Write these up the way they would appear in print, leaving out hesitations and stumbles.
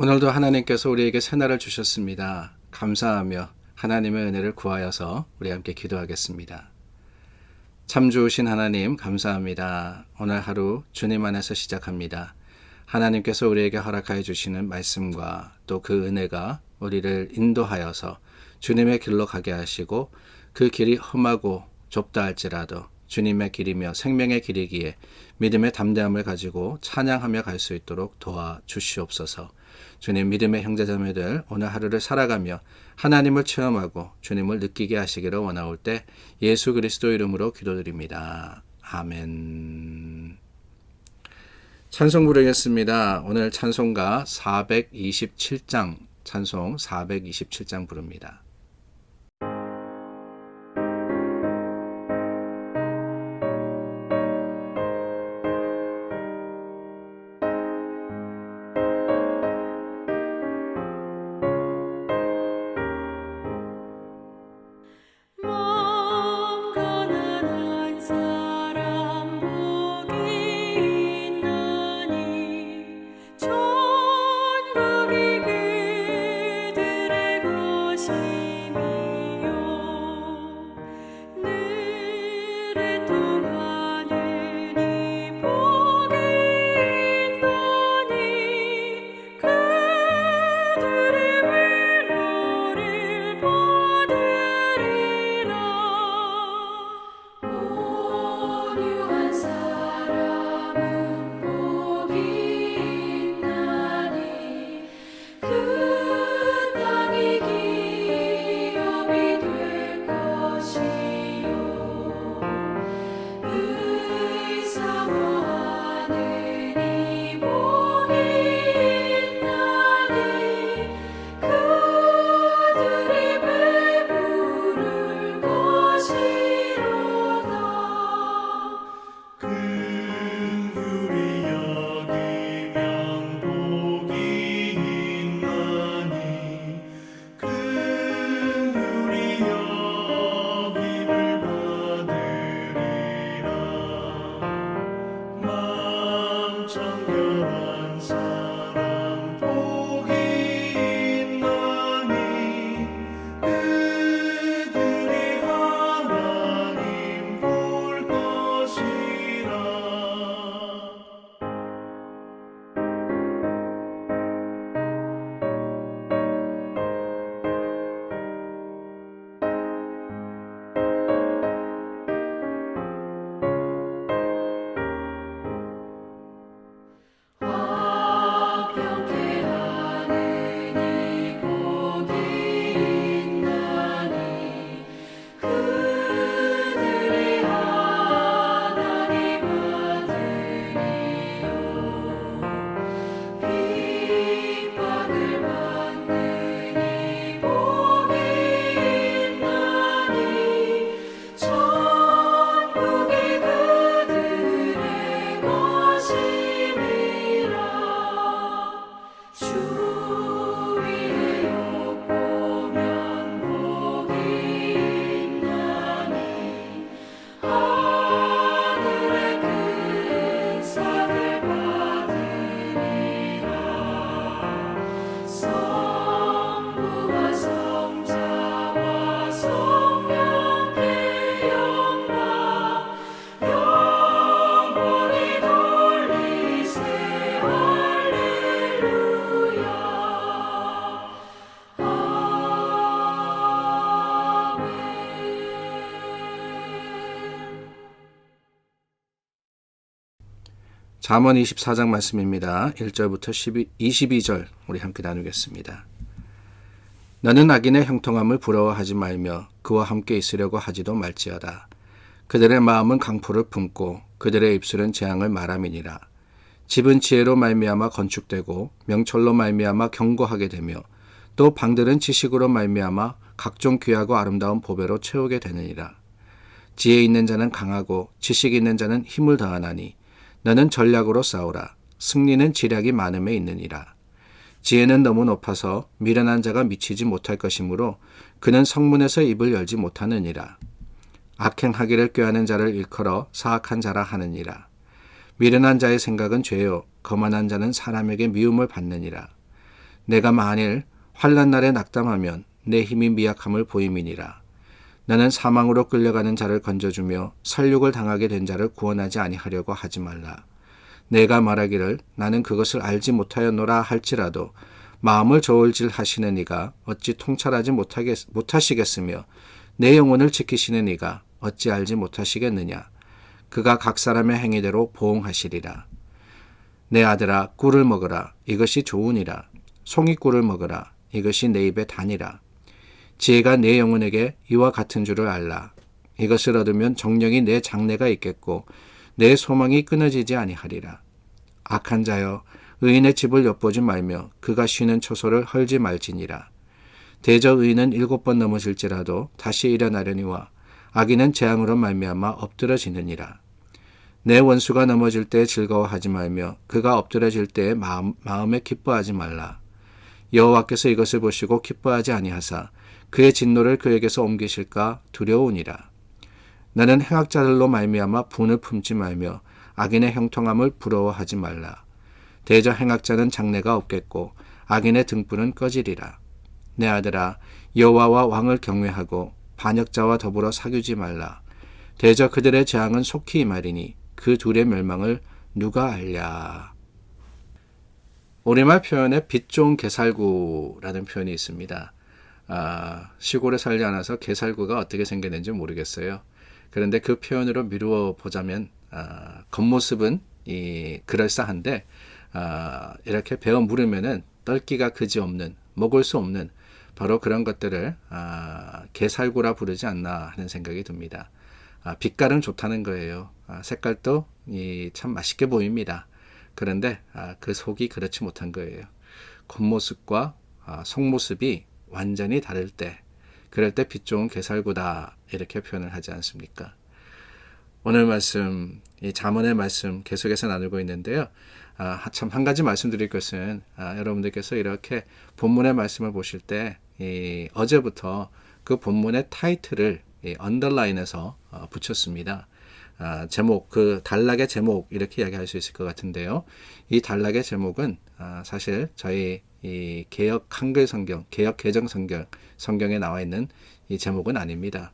오늘도 하나님께서 우리에게 새날을 주셨습니다. 감사하며 하나님의 은혜를 구하여서 우리 함께 기도하겠습니다. 참 좋으신 하나님 감사합니다. 오늘 하루 주님 안에서 시작합니다. 하나님께서 우리에게 허락하여 주시는 말씀과 또 그 은혜가 우리를 인도하여서 주님의 길로 가게 하시고 그 길이 험하고 좁다 할지라도 주님의 길이며 생명의 길이기에 믿음의 담대함을 가지고 찬양하며 갈 수 있도록 도와주시옵소서. 주님, 믿음의 형제자매들 오늘 하루를 살아가며 하나님을 체험하고 주님을 느끼게 하시기를 원하올 때 예수 그리스도 이름으로 기도드립니다. 아멘. 찬송 부르겠습니다. 오늘 찬송가 427장, 찬송 427장 부릅니다. 잠언 24장 말씀입니다. 1절부터 22절 우리 함께 나누겠습니다. 너는 악인의 형통함을 부러워하지 말며 그와 함께 있으려고 하지도 말지어다. 그들의 마음은 강포를 품고 그들의 입술은 재앙을 말함이니라. 집은 지혜로 말미암아 건축되고 명철로 말미암아 견고하게 되며 또 방들은 지식으로 말미암아 각종 귀하고 아름다운 보배로 채우게 되느니라. 지혜 있는 자는 강하고 지식 있는 자는 힘을 더하나니 너는 전략으로 싸우라. 승리는 지략이 많음에 있느니라. 지혜는 너무 높아서 미련한 자가 미치지 못할 것이므로 그는 성문에서 입을 열지 못하느니라. 악행하기를 꾀하는 자를 일컬어 사악한 자라 하느니라. 미련한 자의 생각은 죄요 거만한 자는 사람에게 미움을 받느니라. 내가 만일 환난 날에 낙담하면 내 힘이 미약함을 보임이니라. 나는 사망으로 끌려가는 자를 건져주며 살육을 당하게 된 자를 구원하지 아니하려고 하지 말라. 내가 말하기를 나는 그것을 알지 못하였노라 할지라도 마음을 저울질 하시는 이가 어찌 통찰하지 못하시겠으며 내 영혼을 지키시는 이가 어찌 알지 못하시겠느냐. 그가 각 사람의 행위대로 보응하시리라. 내 아들아 꿀을 먹으라. 이것이 좋으니라. 송이꿀을 먹으라. 이것이 내 입에 다니라. 지혜가 내 영혼에게 이와 같은 줄을 알라. 이것을 얻으면 정령이 내 장래가 있겠고 내 소망이 끊어지지 아니하리라. 악한 자여 의인의 집을 엿보지 말며 그가 쉬는 처소를 헐지 말지니라. 대저 의인은 7번 넘어질지라도 다시 일어나려니와 악인은 재앙으로 말미암아 엎드러지느니라. 내 원수가 넘어질 때 즐거워하지 말며 그가 엎드러질 때에 마음에 기뻐하지 말라. 여호와께서 이것을 보시고 기뻐하지 아니하사 그의 진노를 그에게서 옮기실까 두려우니라. 나는 행악자들로 말미암아 분을 품지 말며 악인의 형통함을 부러워하지 말라. 대저 행악자는 장래가 없겠고 악인의 등불은 꺼지리라. 내 아들아 여호와와 왕을 경외하고 반역자와 더불어 사귀지 말라. 대저 그들의 재앙은 속히 임하리니 그 둘의 멸망을 누가 알랴. 우리말 표현에 빛 좋은 게살구라는 표현이 있습니다. 시골에 살지 않아서 게살구가 어떻게 생겼는지 모르겠어요. 그런데 그 표현으로 미루어 보자면 겉모습은 그럴싸한데 이렇게 베어 물으면은 떨기가 그지없는 먹을 수 없는 바로 그런 것들을 게살구라 부르지 않나 하는 생각이 듭니다. 빛깔은 좋다는 거예요. 색깔도 참 맛있게 보입니다. 그런데 그 속이 그렇지 못한 거예요. 겉모습과 속모습이 완전히 다를 때 그럴 때 빛 좋은 게살구다 이렇게 표현을 하지 않습니까? 오늘 말씀, 이 잠언의 말씀 계속해서 나누고 있는데요. 참 한 가지 말씀드릴 것은 여러분들께서 이렇게 본문의 말씀을 보실 때 어제부터 그 본문의 타이틀을 언더라인해서 붙였습니다. 제목, 그 단락의 제목 이렇게 이야기할 수 있을 것 같은데요. 이 단락의 제목은 사실 저희 이 개역 한글 성경, 개역 개정 성경에 나와 있는 이 제목은 아닙니다.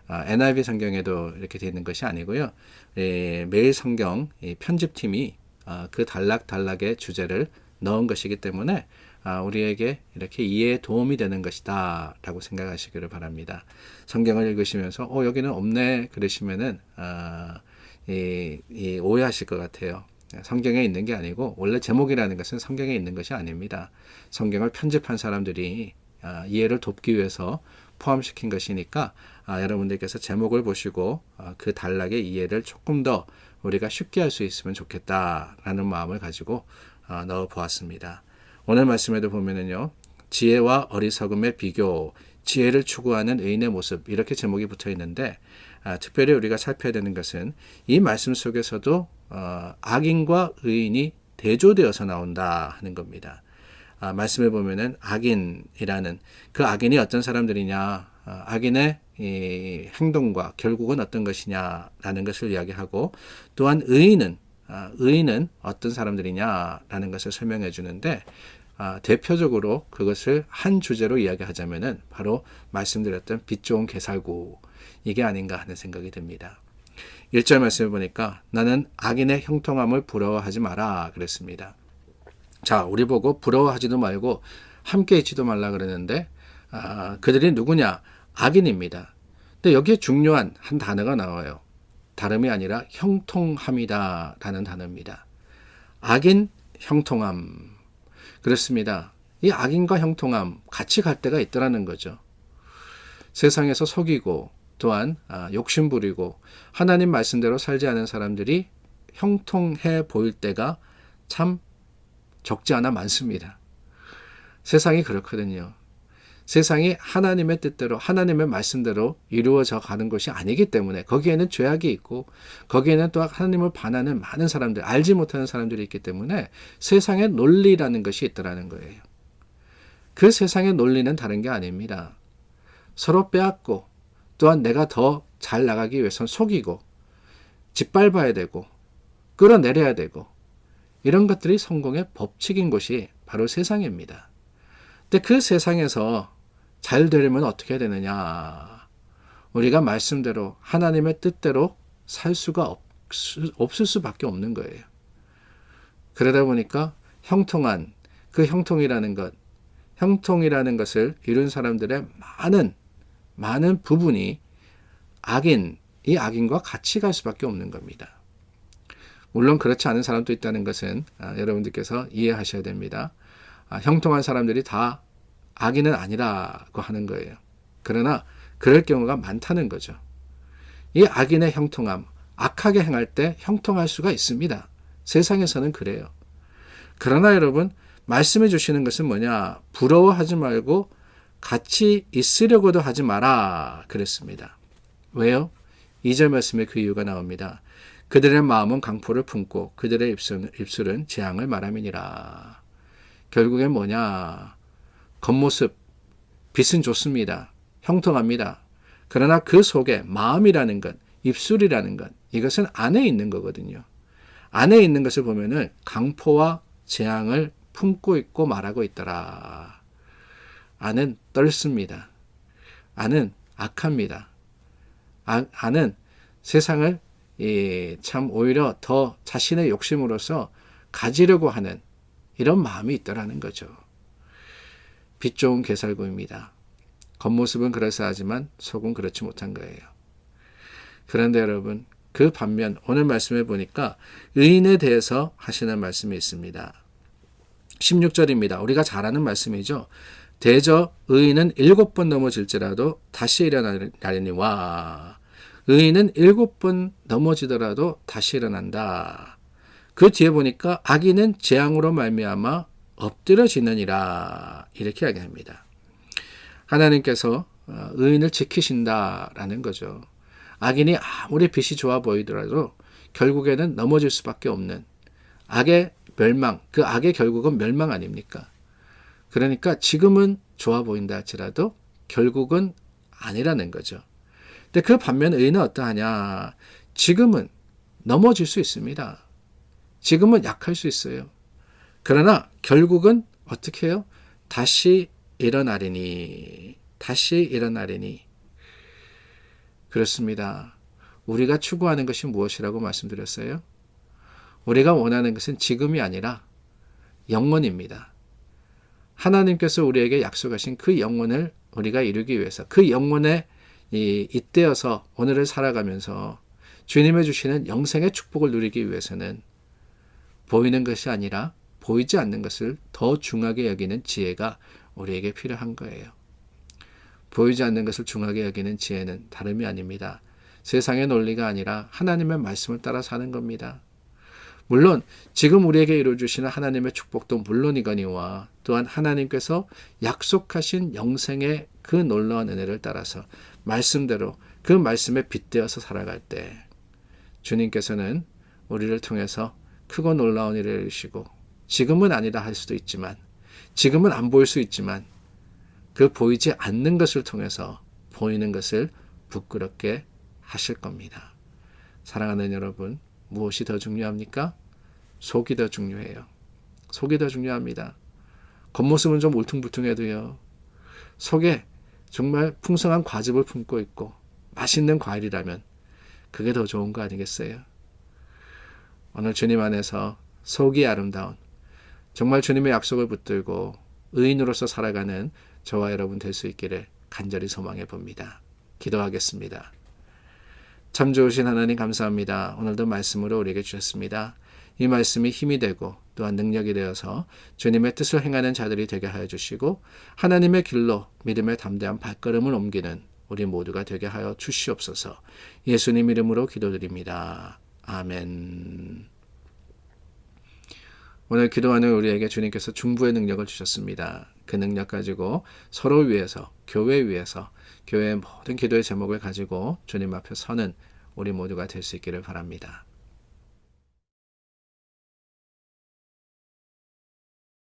NIV 성경에도 이렇게 되어 있는 것이 아니고요. 매일 성경 편집팀이 그 단락의 주제를 넣은 것이기 때문에 우리에게 이렇게 이해에 도움이 되는 것이다 라고 생각하시기를 바랍니다. 성경을 읽으시면서 여기는 없네 그러시면은 오해하실 것 같아요. 성경에 있는 게 아니고 원래 제목이라는 것은 성경에 있는 것이 아닙니다. 성경을 편집한 사람들이 이해를 돕기 위해서 포함시킨 것이니까 여러분들께서 제목을 보시고 그 단락의 이해를 조금 더 우리가 쉽게 할 수 있으면 좋겠다라는 마음을 가지고 넣어 보았습니다. 오늘 말씀에도 보면은요, 지혜와 어리석음의 비교, 지혜를 추구하는 의인의 모습 이렇게 제목이 붙어 있는데 특별히 우리가 살펴야 되는 것은 이 말씀 속에서도 악인과 의인이 대조되어서 나온다 하는 겁니다. 말씀을 보면은 악인이라는 그 악인이 어떤 사람들이냐, 악인의 이 행동과 결국은 어떤 것이냐라는 것을 이야기하고 또한 의인은 어떤 사람들이냐라는 것을 설명해 주는데 대표적으로 그것을 한 주제로 이야기하자면은 바로 말씀드렸던 빛 좋은 게살구 이게 아닌가 하는 생각이 듭니다. 1절 말씀을 보니까 나는 악인의 형통함을 부러워하지 마라 그랬습니다. 자, 우리 보고 부러워하지도 말고 함께 있지도 말라 그러는데 그들이 누구냐? 악인입니다. 근데 여기에 중요한 한 단어가 나와요. 다름이 아니라 형통함이다 라는 단어입니다. 악인, 형통함. 그렇습니다. 이 악인과 형통함 같이 갈 때가 있더라는 거죠. 세상에서 속이고 또한 욕심 부리고 하나님 말씀대로 살지 않은 사람들이 형통해 보일 때가 참 적지 않아 많습니다. 세상이 그렇거든요. 세상이 하나님의 뜻대로 하나님의 말씀대로 이루어져 가는 것이 아니기 때문에 거기에는 죄악이 있고 거기에는 또 하나님을 반하는 많은 사람들, 알지 못하는 사람들이 있기 때문에 세상의 논리라는 것이 있더라는 거예요. 그 세상의 논리는 다른 게 아닙니다. 서로 빼앗고 또한 내가 더 잘 나가기 위해서는 속이고 짓밟아야 되고 끌어내려야 되고 이런 것들이 성공의 법칙인 것이 바로 세상입니다. 근데 그 세상에서 잘 되려면 어떻게 해야 되느냐? 우리가 말씀대로 하나님의 뜻대로 살 수가 없을 수밖에 없는 거예요. 그러다 보니까 형통한 그 형통이라는 것을 이룬 사람들의 많은 부분이 이 악인과 같이 갈 수밖에 없는 겁니다. 물론 그렇지 않은 사람도 있다는 것은 여러분들께서 이해하셔야 됩니다. 형통한 사람들이 다 악인은 아니라고 하는 거예요. 그러나 그럴 경우가 많다는 거죠. 이 악인의 형통함, 악하게 행할 때 형통할 수가 있습니다. 세상에서는 그래요. 그러나 여러분, 말씀해 주시는 것은 뭐냐? 부러워하지 말고 같이 있으려고도 하지 마라 그랬습니다. 왜요? 2절 말씀에 그 이유가 나옵니다. 그들의 마음은 강포를 품고 그들의 입술은 재앙을 말함이니라. 결국엔 뭐냐? 겉모습, 빛은 좋습니다. 형통합니다. 그러나 그 속에 마음이라는 것, 입술이라는 것, 이것은 안에 있는 거거든요. 안에 있는 것을 보면은 강포와 재앙을 품고 있고 말하고 있더라. 안은 떨습니다. 안은 악합니다. 안은 세상을 참 오히려 더 자신의 욕심으로서 가지려고 하는 이런 마음이 있더라는 거죠. 빛 좋은 게살구입니다. 겉모습은 그럴싸하지만 속은 그렇지 못한 거예요. 그런데 여러분, 그 반면 오늘 말씀에 보니까 의인에 대해서 하시는 말씀이 있습니다. 16절입니다. 우리가 잘 아는 말씀이죠. 대저 의인은 7번 넘어질지라도 다시 일어나리니 와. 의인은 7번 넘어지더라도 다시 일어난다. 그 뒤에 보니까 악인은 재앙으로 말미암아 엎드려지느니라. 이렇게 이야기합니다. 하나님께서 의인을 지키신다라는 거죠. 악인이 아무리 빛이 좋아 보이더라도 결국에는 넘어질 수밖에 없는 악의 멸망, 그 악의 결국은 멸망 아닙니까? 그러니까 지금은 좋아 보인다 할지라도 결국은 아니라는 거죠. 근데 그 반면 의인은 어떠하냐? 지금은 넘어질 수 있습니다. 지금은 약할 수 있어요. 그러나 결국은 어떻게 해요? 다시 일어나리니. 그렇습니다. 우리가 추구하는 것이 무엇이라고 말씀드렸어요? 우리가 원하는 것은 지금이 아니라 영원입니다. 하나님께서 우리에게 약속하신 그 영혼을 우리가 이루기 위해서 그 영혼에 잇대어서 오늘을 살아가면서 주님의 주시는 영생의 축복을 누리기 위해서는 보이는 것이 아니라 보이지 않는 것을 더 중하게 여기는 지혜가 우리에게 필요한 거예요. 보이지 않는 것을 중하게 여기는 지혜는 다름이 아닙니다. 세상의 논리가 아니라 하나님의 말씀을 따라 사는 겁니다. 물론 지금 우리에게 이루어주시는 하나님의 축복도 물론이거니와 또한 하나님께서 약속하신 영생의 그 놀라운 은혜를 따라서 말씀대로 그 말씀에 빗대어서 살아갈 때 주님께서는 우리를 통해서 크고 놀라운 일을 이루시고 지금은 아니라 할 수도 있지만 지금은 안 보일 수 있지만 그 보이지 않는 것을 통해서 보이는 것을 부끄럽게 하실 겁니다. 사랑하는 여러분, 무엇이 더 중요합니까? 속이 더 중요해요. 속이 더 중요합니다. 겉모습은 좀 울퉁불퉁해도요. 속에 정말 풍성한 과즙을 품고 있고 맛있는 과일이라면 그게 더 좋은 거 아니겠어요? 오늘 주님 안에서 속이 아름다운 정말 주님의 약속을 붙들고 의인으로서 살아가는 저와 여러분 될 수 있기를 간절히 소망해 봅니다. 기도하겠습니다. 참 좋으신 하나님 감사합니다. 오늘도 말씀으로 우리에게 주셨습니다. 이 말씀이 힘이 되고 또한 능력이 되어서 주님의 뜻을 행하는 자들이 되게 하여 주시고 하나님의 길로 믿음의 담대한 발걸음을 옮기는 우리 모두가 되게 하여 주시옵소서. 예수님 이름으로 기도드립니다. 아멘. 오늘 기도하는 우리에게 주님께서 중보의 능력을 주셨습니다. 그 능력 가지고 서로 위해서, 교회 위해서, 교회의 모든 기도의 제목을 가지고 주님 앞에 서는 우리 모두가 될 수 있기를 바랍니다.